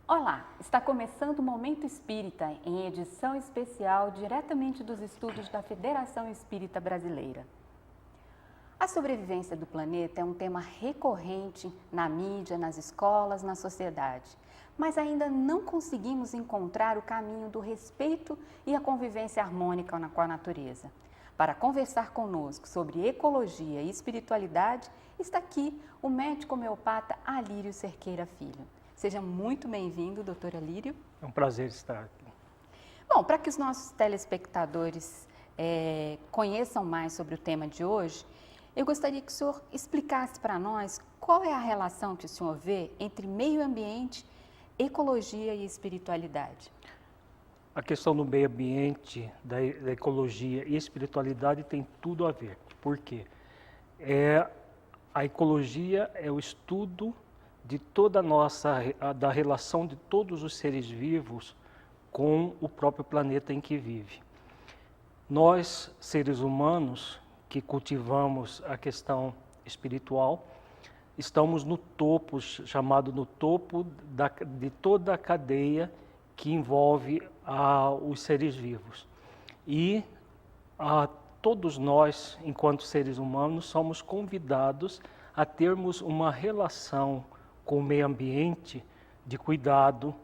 Olá, está começando o Momento Espírita, em edição especial diretamente dos estúdios da Federação Espírita Brasileira. A sobrevivência do planeta é um tema recorrente na mídia, nas escolas, na sociedade, mas ainda não conseguimos encontrar o caminho do respeito e a convivência harmônica com a natureza. Para conversar conosco sobre ecologia e espiritualidade, está aqui o médico homeopata Alírio Cerqueira Filho. Seja muito bem-vindo, doutor Alírio. É um prazer estar aqui. Bom, para que os nossos telespectadores conheçam mais sobre o tema de hoje, eu gostaria que o senhor explicasse para nós qual é a relação que o senhor vê entre meio ambiente, ecologia e espiritualidade. A questão do meio ambiente, da ecologia e espiritualidade tem tudo a ver. Por quê? A ecologia é o estudo de toda da relação de todos os seres vivos com o próprio planeta em que vive. Nós, seres humanos, que cultivamos a questão espiritual, estamos no topo, chamado no topo de toda a cadeia que envolve os seres vivos. E todos nós, enquanto seres humanos, somos convidados a termos uma relação com o meio ambiente, de cuidado,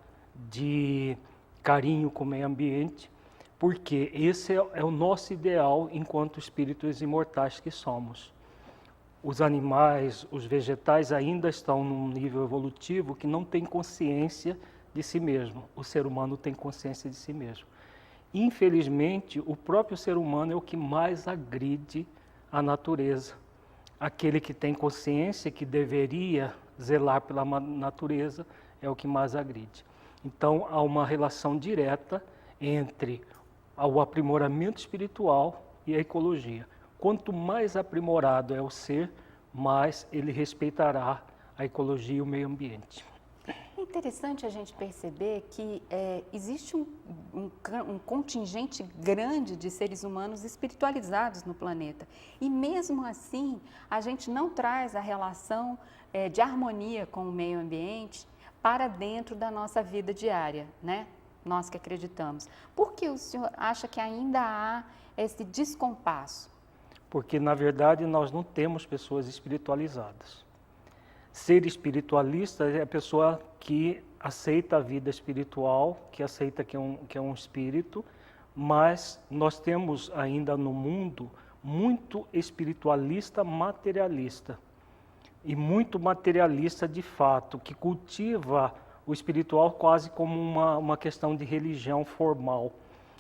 de carinho com o meio ambiente, porque esse é o nosso ideal enquanto espíritos imortais que somos. Os animais, os vegetais ainda estão num nível evolutivo que não tem consciência de si mesmo. O ser humano tem consciência de si mesmo. Infelizmente, o próprio ser humano é o que mais agride a natureza. Aquele que tem consciência, que deveria zelar pela natureza, é o que mais agride. Então, há uma relação direta entre o aprimoramento espiritual e a ecologia. Quanto mais aprimorado é o ser, mais ele respeitará a ecologia e o meio ambiente. É interessante a gente perceber que existe um contingente grande de seres humanos espiritualizados no planeta. E mesmo assim, a gente não traz a relação de harmonia com o meio ambiente para dentro da nossa vida diária, né? Nós que acreditamos. Por que o senhor acha que ainda há esse descompasso? Porque, na verdade, nós não temos pessoas espiritualizadas. Ser espiritualista é a pessoa que aceita a vida espiritual, que aceita que é um espírito, mas nós temos ainda no mundo muito espiritualista materialista e muito materialista de fato, que cultiva o espiritual quase como uma questão de religião formal.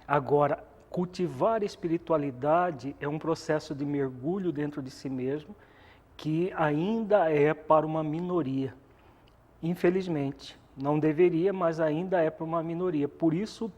Agora, cultivar a espiritualidade é um processo de mergulho dentro de si mesmo, que ainda é para uma minoria. Infelizmente, não deveria, mas ainda é para uma minoria. Por isso,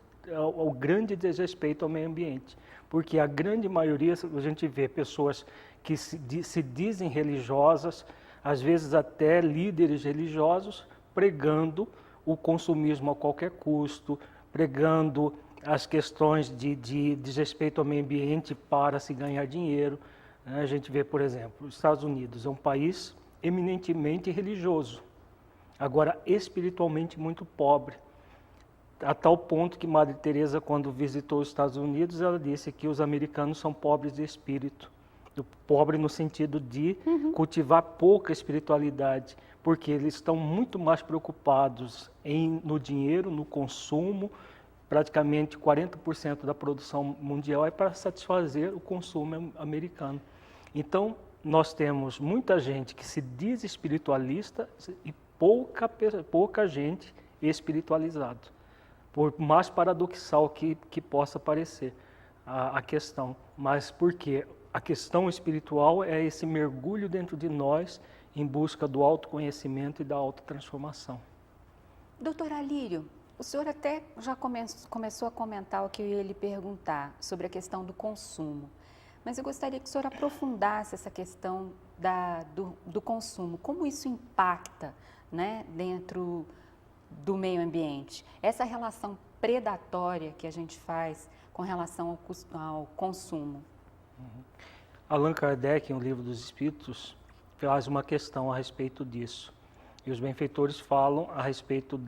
o grande desrespeito ao meio ambiente. Porque a grande maioria, a gente vê pessoas que se dizem religiosas, às vezes até líderes religiosos, pregando o consumismo a qualquer custo, pregando as questões de desrespeito ao meio ambiente para se ganhar dinheiro. A gente vê, por exemplo, os Estados Unidos é um país eminentemente religioso, agora espiritualmente muito pobre, a tal ponto que Madre Teresa, quando visitou os Estados Unidos, ela disse que os americanos são pobres de espírito, pobre no sentido de cultivar pouca espiritualidade, porque eles estão muito mais preocupados no dinheiro, no consumo. Praticamente 40% da produção mundial é para satisfazer o consumo americano. Então, nós temos muita gente que se diz espiritualista e pouca gente espiritualizada. Por mais paradoxal que possa parecer a questão. Mas por quê? A questão espiritual é esse mergulho dentro de nós em busca do autoconhecimento e da autotransformação. Doutor Alírio, o senhor até já começou a comentar o que eu ia lhe perguntar sobre a questão do consumo. Mas eu gostaria que o senhor aprofundasse essa questão do consumo. Como isso impacta, né, dentro do meio ambiente? Essa relação predatória que a gente faz com relação ao consumo. Allan Kardec, em O Livro dos Espíritos, faz uma questão a respeito disso. E os benfeitores falam a respeito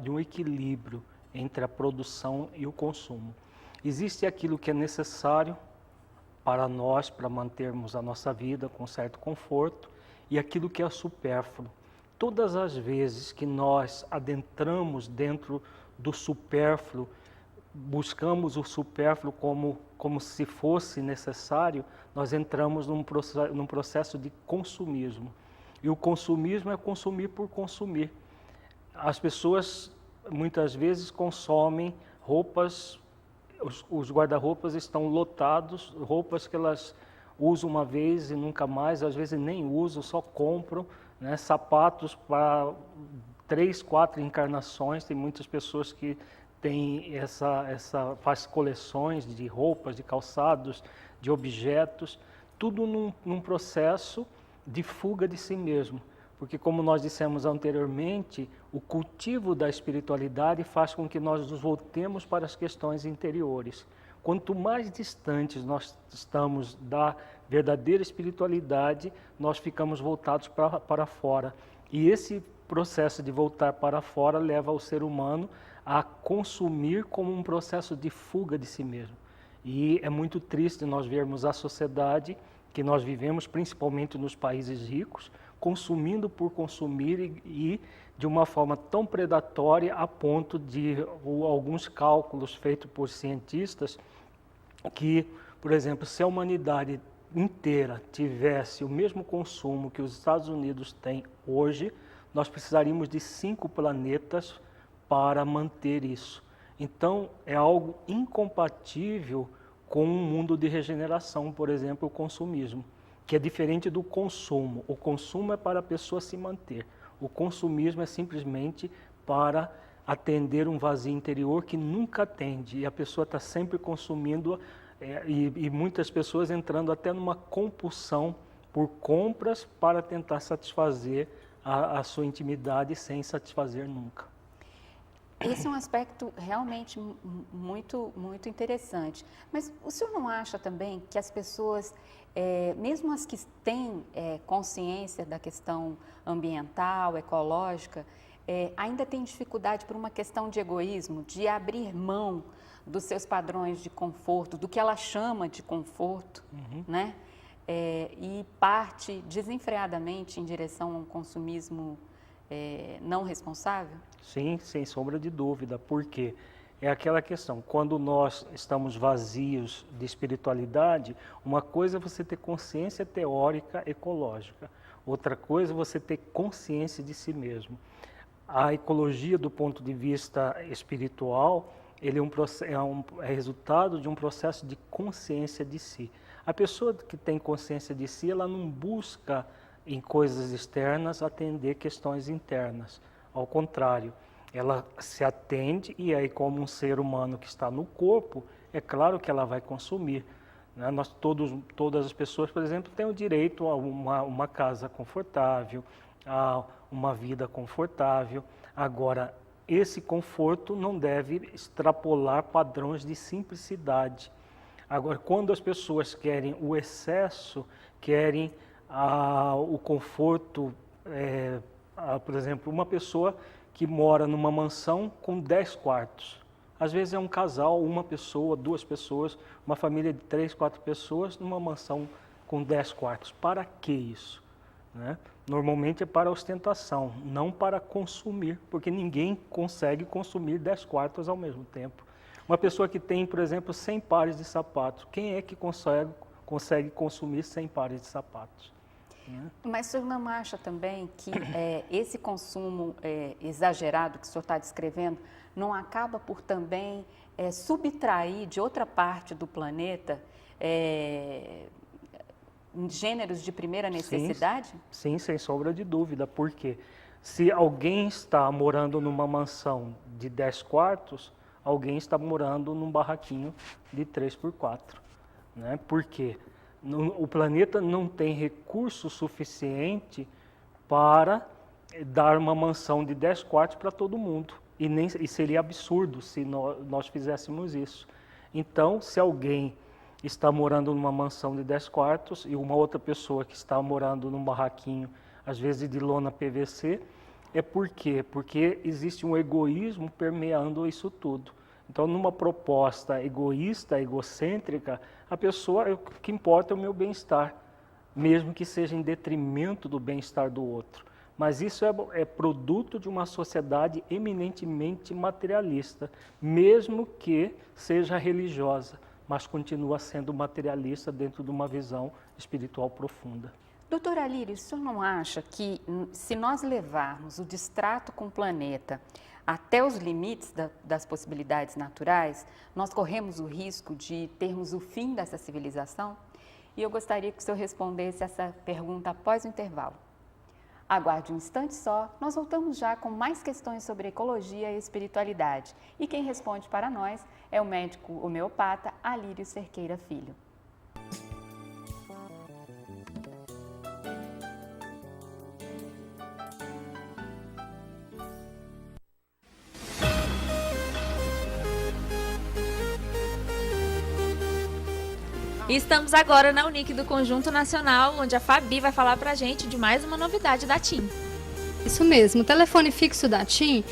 de um equilíbrio entre a produção e o consumo. Existe aquilo que é necessário para nós, para mantermos a nossa vida com certo conforto, e aquilo que é supérfluo. Todas as vezes que nós adentramos dentro do supérfluo, buscamos o supérfluo como se fosse necessário, nós entramos num processo de consumismo. E o consumismo é consumir por consumir. As pessoas muitas vezes consomem roupas, os guarda-roupas estão lotados, roupas que elas usam uma vez e nunca mais, às vezes nem usam, só compram, né? Sapatos para 3, 4 encarnações. Tem muitas pessoas que têm faz coleções de roupas, de calçados, de objetos, tudo num processo de fuga de si mesmo. Porque, como nós dissemos anteriormente, o cultivo da espiritualidade faz com que nós nos voltemos para as questões interiores. Quanto mais distantes nós estamos da verdadeira espiritualidade, nós ficamos voltados para fora. E esse processo de voltar para fora leva o ser humano a consumir como um processo de fuga de si mesmo. E é muito triste nós vermos a sociedade que nós vivemos, principalmente nos países ricos, consumindo por consumir e de uma forma tão predatória a ponto de alguns cálculos feitos por cientistas que, por exemplo, se a humanidade inteira tivesse o mesmo consumo que os Estados Unidos têm hoje, nós precisaríamos de 5 planetas para manter isso. Então, é algo incompatível com um mundo de regeneração, por exemplo, o consumismo, que é diferente do consumo. O consumo é para a pessoa se manter. O consumismo é simplesmente para atender um vazio interior que nunca atende. E a pessoa está sempre consumindo, e muitas pessoas entrando até numa compulsão por compras para tentar satisfazer a sua intimidade sem satisfazer nunca. Esse é um aspecto realmente muito interessante. Mas o senhor não acha também que as pessoas, mesmo as que têm consciência da questão ambiental, ecológica, ainda têm dificuldade por uma questão de egoísmo, de abrir mão dos seus padrões de conforto, do que ela chama de conforto, né? E parte desenfreadamente em direção a um consumismo não responsável? Sim, sem sombra de dúvida, porque é aquela questão, quando nós estamos vazios de espiritualidade, uma coisa é você ter consciência teórica ecológica, outra coisa é você ter consciência de si mesmo. A ecologia, do ponto de vista espiritual, ele é resultado de um processo de consciência de si. A pessoa que tem consciência de si, ela não busca em coisas externas atender questões internas. Ao contrário, ela se atende e aí, como um ser humano que está no corpo, é claro que ela vai consumir. Né? Todas as pessoas, por exemplo, têm o direito a uma casa confortável, a uma vida confortável. Agora, esse conforto não deve extrapolar padrões de simplicidade. Agora, quando as pessoas querem o excesso, querem o conforto, por exemplo, uma pessoa que mora numa mansão com 10 quartos. Às vezes é um casal, uma pessoa, 2 pessoas, uma família de 3, 4 pessoas numa mansão com 10 quartos. Para que isso? Né? Normalmente é para ostentação, não para consumir, porque ninguém consegue consumir 10 quartos ao mesmo tempo. Uma pessoa que tem, por exemplo, 100 pares de sapatos, quem é que consegue consumir 100 pares de sapatos? Mas o senhor não acha também que esse consumo exagerado que o senhor está descrevendo não acaba por também subtrair de outra parte do planeta gêneros de primeira necessidade? Sim, sem sombra de dúvida, porque se alguém está morando numa mansão de 10 quartos, alguém está morando num barraquinho de 3x4, né? Por quê? O planeta não tem recurso suficiente para dar uma mansão de 10 quartos para todo mundo. E seria absurdo se nós fizéssemos isso. Então, se alguém está morando numa mansão de 10 quartos e uma outra pessoa que está morando num barraquinho, às vezes de lona PVC. É por quê? Porque existe um egoísmo permeando isso tudo. Então, numa proposta egoísta, egocêntrica, a pessoa, o que importa é o meu bem-estar, mesmo que seja em detrimento do bem-estar do outro. Mas isso é produto de uma sociedade eminentemente materialista, mesmo que seja religiosa, mas continua sendo materialista dentro de uma visão espiritual profunda. Doutora Alírio, o senhor não acha que se nós levarmos o distrato com o planeta até os limites das possibilidades naturais, nós corremos o risco de termos o fim dessa civilização? E eu gostaria que o senhor respondesse essa pergunta após o intervalo. Aguarde um instante só, nós voltamos já com mais questões sobre ecologia e espiritualidade. E quem responde para nós é o médico homeopata Alírio Cerqueira Filho. E estamos agora na Unic do Conjunto Nacional, onde a Fabi vai falar pra gente de mais uma novidade da TIM. Isso mesmo, o telefone fixo da TIM,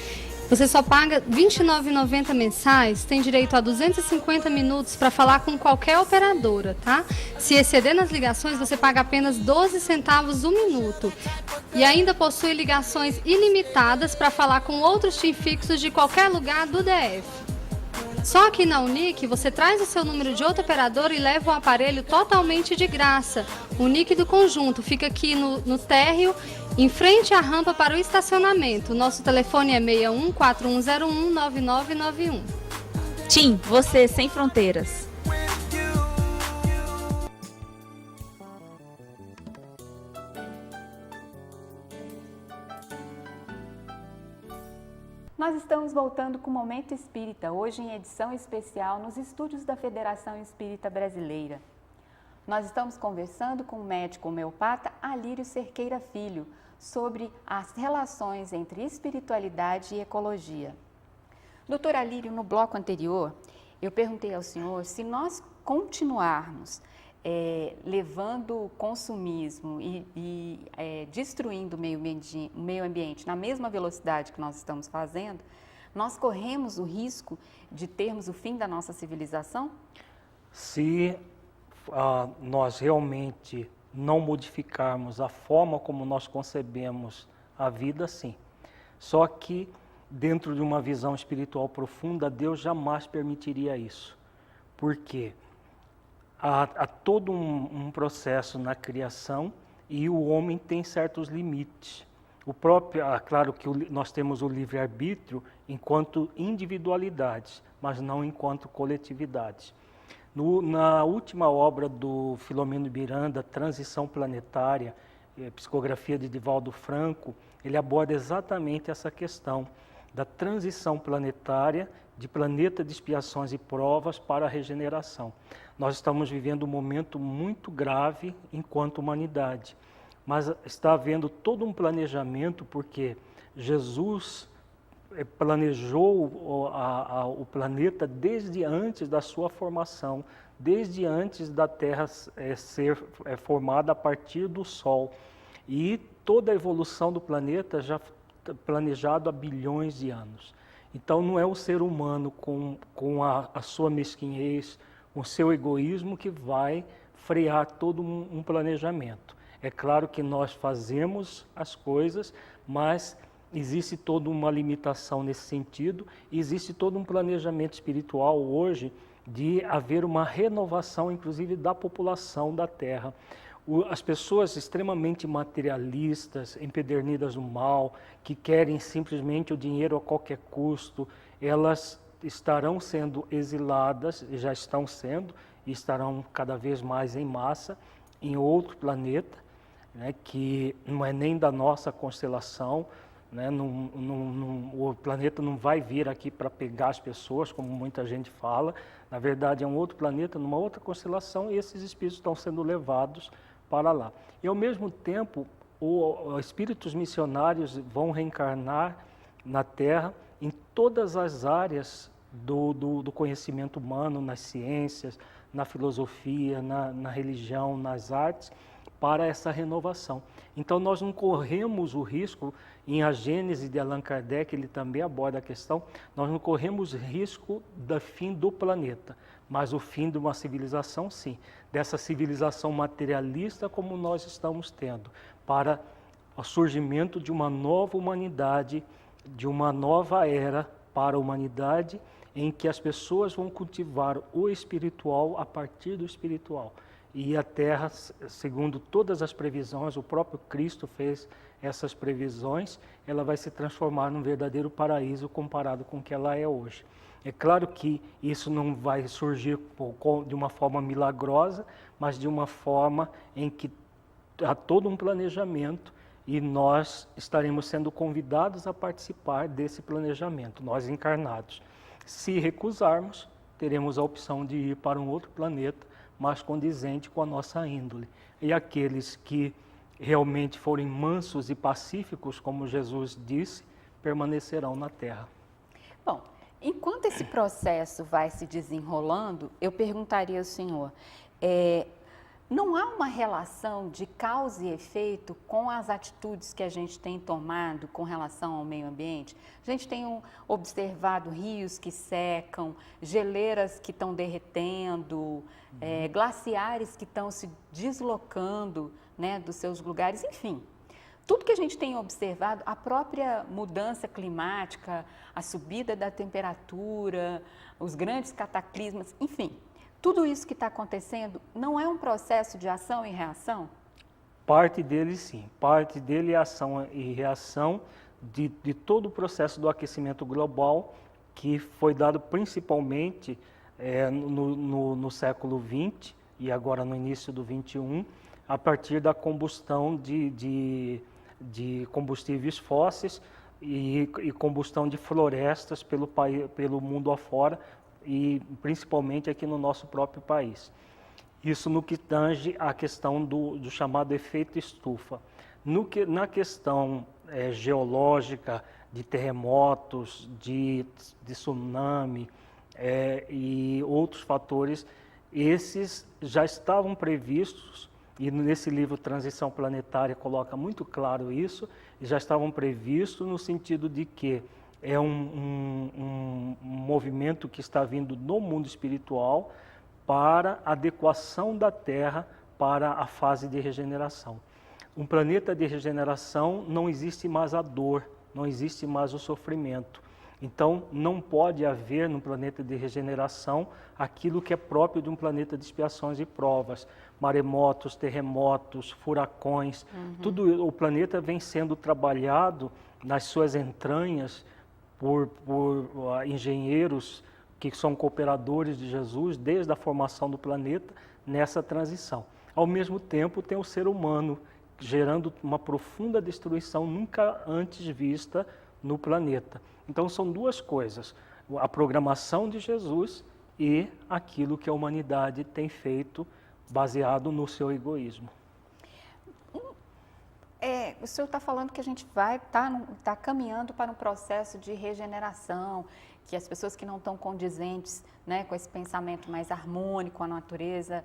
você só paga R$ 29,90 mensais, tem direito a 250 minutos para falar com qualquer operadora, tá? Se exceder nas ligações, você paga apenas 12 centavos o minuto. E ainda possui ligações ilimitadas para falar com outros TIM fixos de qualquer lugar do DF. Só que na Unic, você traz o seu número de outro operador e leva o aparelho totalmente de graça. O Unic do Conjunto fica aqui no térreo, em frente à rampa para o estacionamento. Nosso telefone é 61 4101 9991. TIM, você sem fronteiras. Nós estamos voltando com o Momento Espírita, hoje em edição especial nos estúdios da Federação Espírita Brasileira. Nós estamos conversando com o médico homeopata Alírio Cerqueira Filho sobre as relações entre espiritualidade e ecologia. Doutor Alírio, no bloco anterior, eu perguntei ao senhor se nós continuarmos levando consumismo e destruindo o meio ambiente na mesma velocidade que nós estamos fazendo, nós corremos o risco de termos o fim da nossa civilização? Se nós realmente não modificarmos a forma como nós concebemos a vida, sim. Só que dentro de uma visão espiritual profunda, Deus jamais permitiria isso. Por quê? Há todo um processo na criação e o homem tem certos limites. Claro que nós temos o livre-arbítrio enquanto individualidades, mas não enquanto coletividades. Na última obra do Filomeno Miranda, Transição Planetária, psicografia de Divaldo Franco, ele aborda exatamente essa questão da transição planetária, de planeta de expiações e provas para a regeneração. Nós estamos vivendo um momento muito grave enquanto humanidade, mas está havendo todo um planejamento, porque Jesus planejou o planeta desde antes da sua formação, desde antes da Terra ser formada a partir do Sol. E toda a evolução do planeta já planejado há bilhões de anos. Então não é o ser humano com a sua mesquinhez, com o seu egoísmo que vai frear todo um planejamento. É claro que nós fazemos as coisas, mas existe toda uma limitação nesse sentido, e existe todo um planejamento espiritual hoje de haver uma renovação, inclusive, da população da Terra. As pessoas extremamente materialistas, empedernidas no mal, que querem simplesmente o dinheiro a qualquer custo, elas estarão sendo exiladas, já estão sendo, e estarão cada vez mais em massa, em outro planeta, né, que não é nem da nossa constelação, né, o planeta não vai vir aqui para pegar as pessoas, como muita gente fala. Na verdade, é um outro planeta, numa outra constelação, e esses espíritos estão sendo levados para lá. E, ao mesmo tempo, os espíritos missionários vão reencarnar na Terra em todas as áreas do conhecimento humano, nas ciências, na filosofia, na religião, nas artes, para essa renovação. Então nós não corremos o risco, em A Gênese de Allan Kardec, ele também aborda a questão, nós não corremos risco do fim do planeta, mas o fim de uma civilização, sim, dessa civilização materialista como nós estamos tendo, para o surgimento de uma nova humanidade, de uma nova era para a humanidade, em que as pessoas vão cultivar o espiritual a partir do espiritual. E a Terra, segundo todas as previsões, o próprio Cristo fez essas previsões, ela vai se transformar num verdadeiro paraíso comparado com o que ela é hoje. É claro que isso não vai surgir de uma forma milagrosa, mas de uma forma em que há todo um planejamento e nós estaremos sendo convidados a participar desse planejamento, nós encarnados. Se recusarmos, teremos a opção de ir para um outro planeta, mais condizente com a nossa índole. E aqueles que realmente forem mansos e pacíficos, como Jesus disse, permanecerão na Terra. Bom, enquanto esse processo vai se desenrolando, eu perguntaria ao senhor, não há uma relação de causa e efeito com as atitudes que a gente tem tomado com relação ao meio ambiente? A gente tem observado rios que secam, geleiras que estão derretendo, glaciares que estão se deslocando, né, dos seus lugares, enfim. Tudo que a gente tem observado, a própria mudança climática, a subida da temperatura, os grandes cataclismas, enfim. Tudo isso que está acontecendo não é um processo de ação e reação? Parte dele, sim. Parte dele é ação e reação de todo o processo do aquecimento global, que foi dado principalmente no século XX e agora no início do XXI, a partir da combustão de combustíveis fósseis e combustão de florestas pelo mundo afora, e principalmente aqui no nosso próprio país. Isso no que tange à questão do chamado efeito estufa. Na questão geológica, de terremotos, de tsunami e outros fatores, esses já estavam previstos, e nesse livro Transição Planetária coloca muito claro isso, já estavam previstos no sentido de que é um movimento que está vindo no mundo espiritual para a adequação da Terra para a fase de regeneração. Um planeta de regeneração não existe mais a dor, não existe mais o sofrimento. Então, não pode haver no planeta de regeneração aquilo que é próprio de um planeta de expiações e provas. Maremotos, terremotos, furacões, tudo o planeta vem sendo trabalhado nas suas entranhas por engenheiros que são cooperadores de Jesus desde a formação do planeta nessa transição. Ao mesmo tempo, tem o ser humano gerando uma profunda destruição nunca antes vista no planeta. Então, são duas coisas, a programação de Jesus e aquilo que a humanidade tem feito baseado no seu egoísmo. O senhor está falando que a gente vai estar caminhando para um processo de regeneração, que as pessoas que não estão condizentes, né, com esse pensamento mais harmônico com a natureza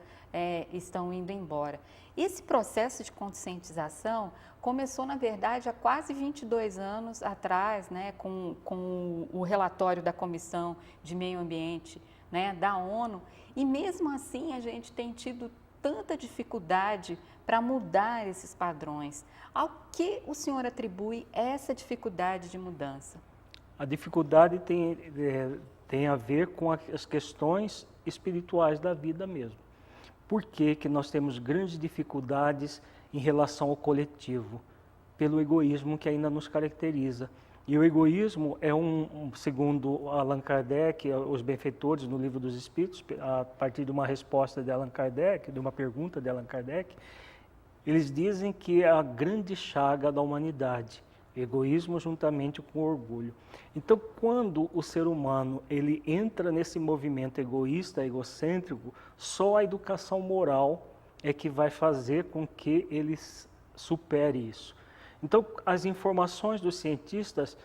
estão indo embora. Esse processo de conscientização começou, na verdade, há quase 22 anos atrás, né, com o relatório da Comissão de Meio Ambiente, né, da ONU, e mesmo assim a gente tem tido tanta dificuldade para mudar esses padrões. Ao que o senhor atribui essa dificuldade de mudança? A dificuldade tem a ver com as questões espirituais da vida mesmo. Por que nós temos grandes dificuldades em relação ao coletivo? Pelo egoísmo que ainda nos caracteriza. E o egoísmo é segundo Allan Kardec, os benfeitores no Livro dos Espíritos, a partir de uma resposta de Allan Kardec, de uma pergunta de Allan Kardec, eles dizem que é a grande chaga da humanidade, egoísmo juntamente com orgulho. Então, quando o ser humano ele entra nesse movimento egoísta, egocêntrico, só a educação moral é que vai fazer com que ele supere isso. Então, as informações dos cientistas,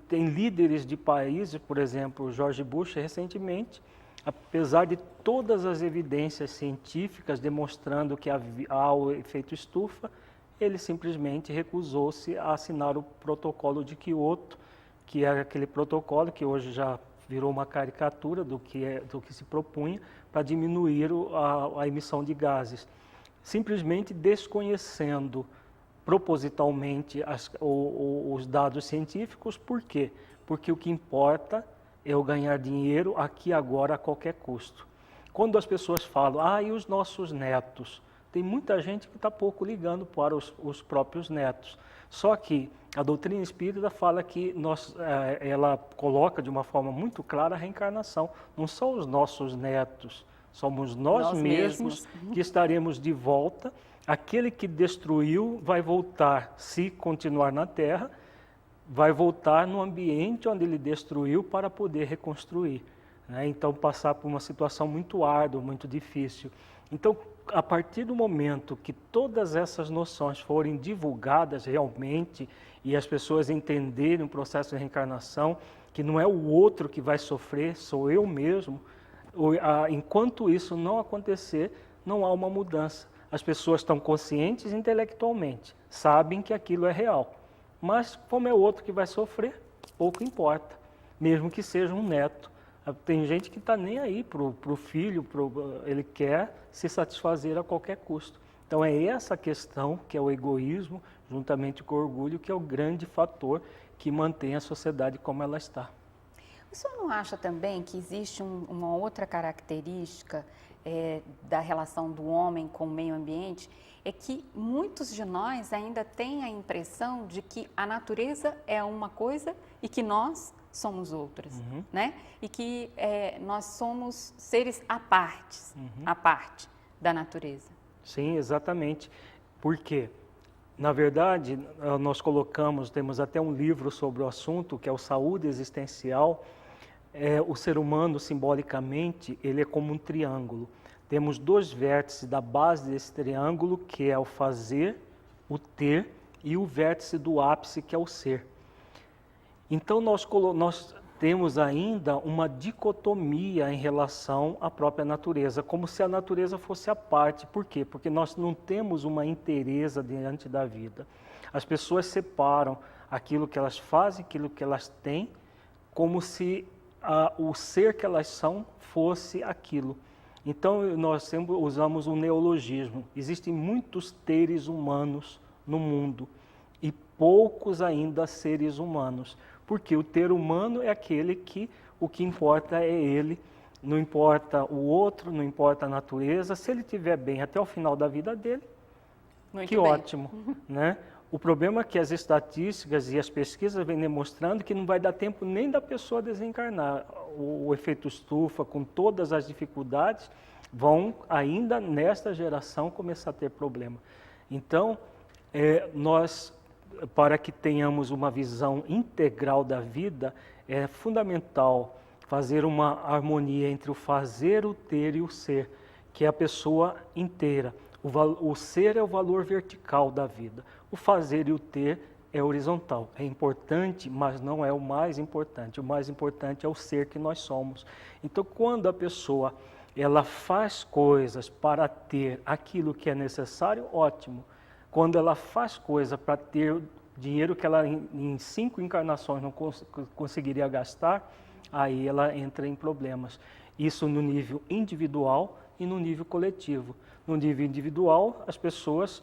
tem líderes de países, por exemplo, George Bush, recentemente, apesar de todas as evidências científicas demonstrando que há o efeito estufa, ele simplesmente recusou-se a assinar o protocolo de Kyoto, que era aquele protocolo que hoje já virou uma caricatura do que se propunha para diminuir a emissão de gases. Simplesmente desconhecendo propositalmente os dados científicos. Por quê? Porque o que importa é eu ganhar dinheiro aqui agora a qualquer custo. Quando as pessoas falam, e os nossos netos? Tem muita gente que está pouco ligando para os próprios netos. Só que a doutrina espírita fala que ela coloca de uma forma muito clara a reencarnação. Não são os nossos netos, somos nós mesmos que estaremos de volta. Aquele que destruiu vai voltar, se continuar na Terra, vai voltar no ambiente onde ele destruiu para poder reconstruir, né? Então, passar por uma situação muito árdua, muito difícil. Então, a partir do momento que todas essas noções forem divulgadas realmente e as pessoas entenderem o processo de reencarnação, que não é o outro que vai sofrer, sou eu mesmo, enquanto isso não acontecer, não há uma mudança. As pessoas estão conscientes intelectualmente, sabem que aquilo é real. Mas como é o outro que vai sofrer, pouco importa, mesmo que seja um neto. Tem gente que está nem aí para o filho, ele quer se satisfazer a qualquer custo. Então é essa questão, que é o egoísmo, juntamente com o orgulho, que é o grande fator que mantém a sociedade como ela está. O senhor não acha também que existe uma outra característica da relação do homem com o meio ambiente? É que muitos de nós ainda têm a impressão de que a natureza é uma coisa e que nós somos outras, né? E que nós somos seres à parte da natureza. Sim, exatamente. Por quê? Na verdade, nós temos até um livro sobre o assunto, que é o Saúde Existencial. O ser humano, simbolicamente, ele é como um triângulo. Temos dois vértices da base desse triângulo, que é o fazer, o ter, e o vértice do ápice, que é o ser. Então, nós temos ainda uma dicotomia em relação à própria natureza, como se a natureza fosse a parte. Por quê? Porque nós não temos uma inteireza diante da vida. As pessoas separam aquilo que elas fazem, aquilo que elas têm, como se o ser que elas são fosse aquilo. Então, nós sempre usamos um neologismo. Existem muitos teres humanos no mundo e poucos ainda seres humanos. Porque o ter humano é aquele que o que importa é ele, não importa o outro, não importa a natureza. Se ele estiver bem até o final da vida dele, muito que bem. ótimo, né? O problema é que as estatísticas e as pesquisas vêm demonstrando que não vai dar tempo nem da pessoa desencarnar. O efeito estufa, com todas as dificuldades, vão ainda nesta geração começar a ter problema. Então, nós, para que tenhamos uma visão integral da vida, é fundamental fazer uma harmonia entre o fazer, o ter e o ser, que é a pessoa inteira. O ser é o valor vertical da vida. O fazer e o ter é horizontal. É importante, mas não é o mais importante. O mais importante é o ser que nós somos. Então, quando a pessoa ela faz coisas para ter aquilo que é necessário, ótimo. Quando ela faz coisas para ter dinheiro que ela em 5 encarnações não conseguiria gastar, aí ela entra em problemas. Isso no nível individual e no nível coletivo. No nível individual, as pessoas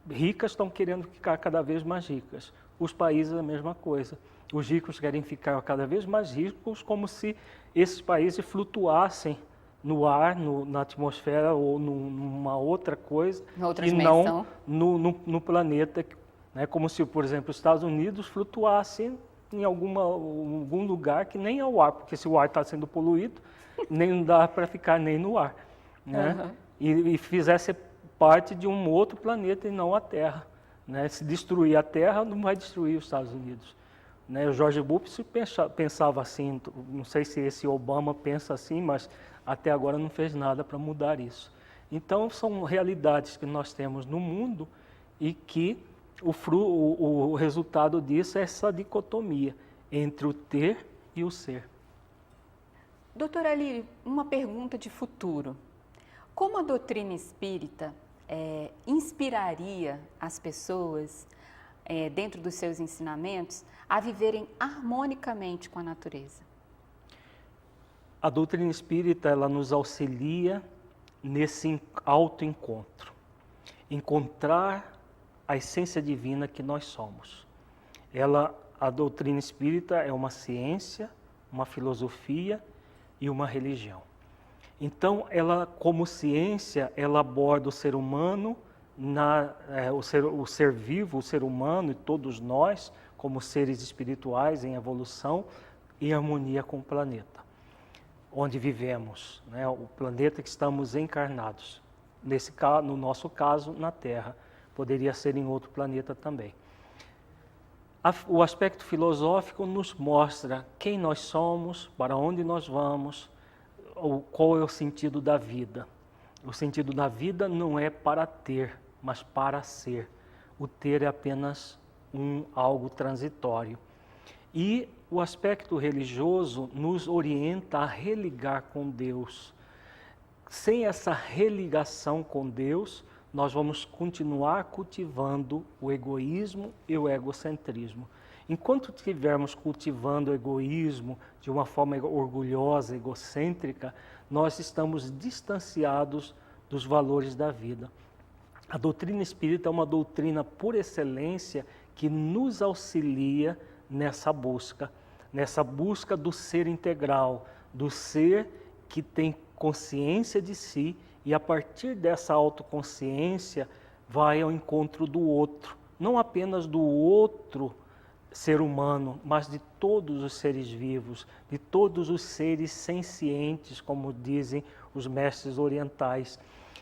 ricas estão querendo ficar cada vez mais ricas. Os países a mesma coisa. Os ricos querem ficar cada vez mais ricos, como se esses países flutuassem no ar, na atmosfera ou numa outra coisa, e não no planeta. Né? Como se, por exemplo, os Estados Unidos flutuassem em algum lugar que nem é o ar, porque se o ar está sendo poluído, nem dá para ficar nem no ar. Né? E fizesse parte de um outro planeta e não a Terra. Né? Se destruir a Terra, não vai destruir os Estados Unidos. Né? O George Bush pensava assim, não sei se esse Obama pensa assim, mas até agora não fez nada para mudar isso. Então, são realidades que nós temos no mundo e que o resultado disso é essa dicotomia entre o ter e o ser. Doutora Lírio, uma pergunta de futuro. Como a doutrina espírita inspiraria as pessoas, dentro dos seus ensinamentos, a viverem harmonicamente com a natureza? A doutrina espírita, ela nos auxilia nesse autoencontro. Encontrar a essência divina que nós somos. A doutrina espírita é uma ciência, uma filosofia e uma religião. Então, ela, como ciência, ela aborda o ser humano, o ser vivo, o ser humano e todos nós, como seres espirituais em evolução, em harmonia com o planeta, onde vivemos, né? O planeta que estamos encarnados. No nosso caso, na Terra. Poderia ser em outro planeta também. O aspecto filosófico nos mostra quem nós somos, para onde nós vamos, qual é o sentido da vida. O sentido da vida não é para ter, mas para ser. O ter é apenas algo transitório. E o aspecto religioso nos orienta a religar com Deus. Sem essa religação com Deus, nós vamos continuar cultivando o egoísmo e o egocentrismo. Enquanto estivermos cultivando o egoísmo de uma forma orgulhosa, egocêntrica, nós estamos distanciados dos valores da vida. A doutrina espírita é uma doutrina por excelência que nos auxilia nessa busca do ser integral, do ser que tem consciência de si e a partir dessa autoconsciência vai ao encontro do outro, não apenas do outro ser humano, mas de todos os seres vivos, de todos os seres sencientes, como dizem os mestres orientais.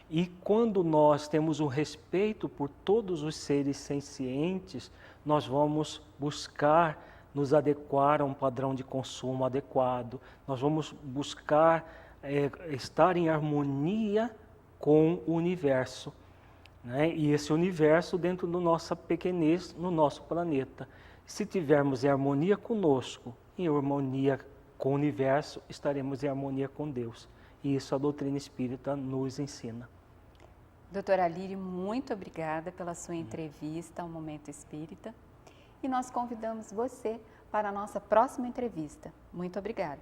E quando nós temos um respeito por todos os seres sencientes, nós vamos buscar nos adequar a um padrão de consumo adequado, nós vamos buscar estar em harmonia com o universo, né? E esse universo dentro da nossa pequenez, no nosso planeta. Se tivermos em harmonia conosco, em harmonia com o universo, estaremos em harmonia com Deus. E isso a doutrina espírita nos ensina. Doutora Lírio, muito obrigada pela sua entrevista ao Momento Espírita. E nós convidamos você para a nossa próxima entrevista. Muito obrigada.